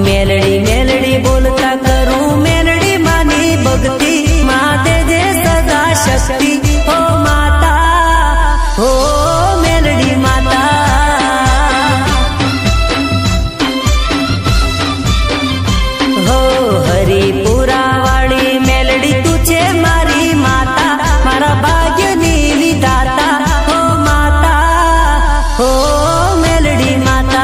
melody melody बोलता करूं melody मानी भक्ति माते जे सदा शक्ति हो माता हो मेलडी माता हो हरिपुरा वाली मेलडी तुझे मारी माता मारा भाग्य नी विधाता हो माता हो मेलडी माता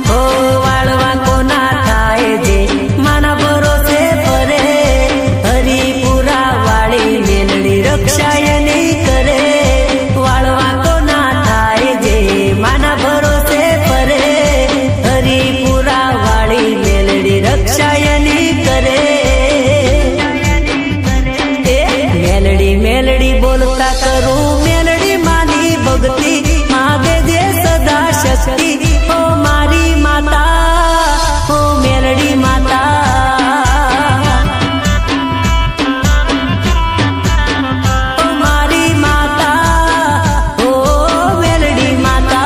हो वाळवा कोना थाय जे माना भरोसे परे हरिपुरा वाली मेलडी रक्षाय नहीं करे वाळवा कोना थाय जे माना भरोसे परे हरिपुरा वाली मेलडी रक्षाय नहीं करे मेलडी मेलडी बोलता करूं मेलडी मानी भक्ति मागे जे सदा शक्ति हो मारी माता हो मेलडी माता हो मारी माता हो मेलडी माता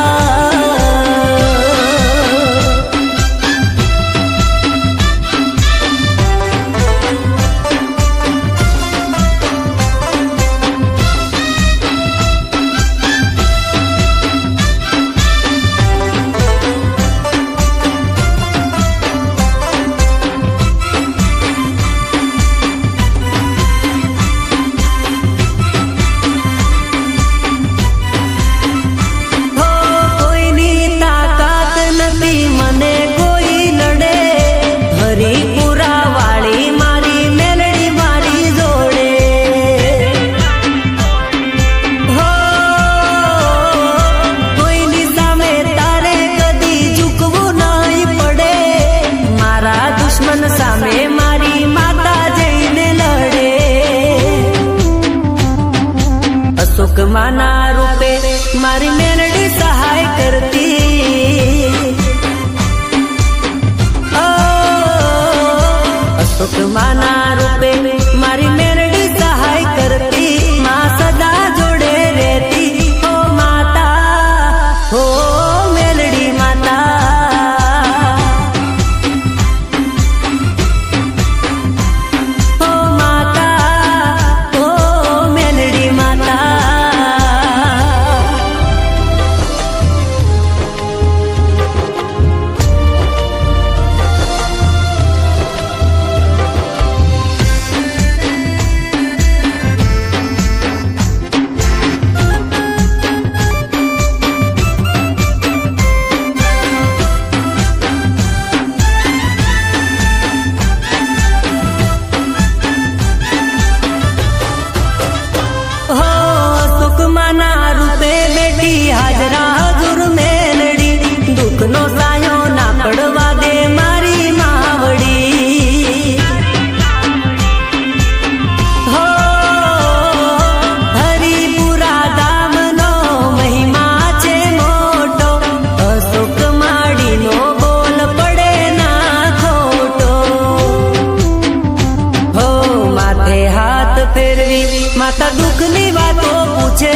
हो कोईनी ताकात नथी मने कोई लड़े हरिपुरा वाली मारी मेलडी मारी जोड़े हो कोईनी सामे तारे कदी झुकवू नहीं पड़े मारा दुश्मन सामे मारी माता जईने लड़े अशोक माना रूपे मारी मेलडी सहाय करती ओ अशोक माना रूपे मारी मेलडी सहाय करती माँ सदा जोड़े रहती हो माता हो मेलडी माता हो माता हो मेलडी माता हो सुखमाना रूपे बेटी हाजरा हजूर मेलडी दुख नो सायो ना पड़वा दे मारी मावड़ी हो हरिपुरा धाम नो महिमा छे मोटो अशोक माड़ी नो बोल पड़े ना खोटो हो माथे हाथ फेरवी माता दुख नी वातो पूछे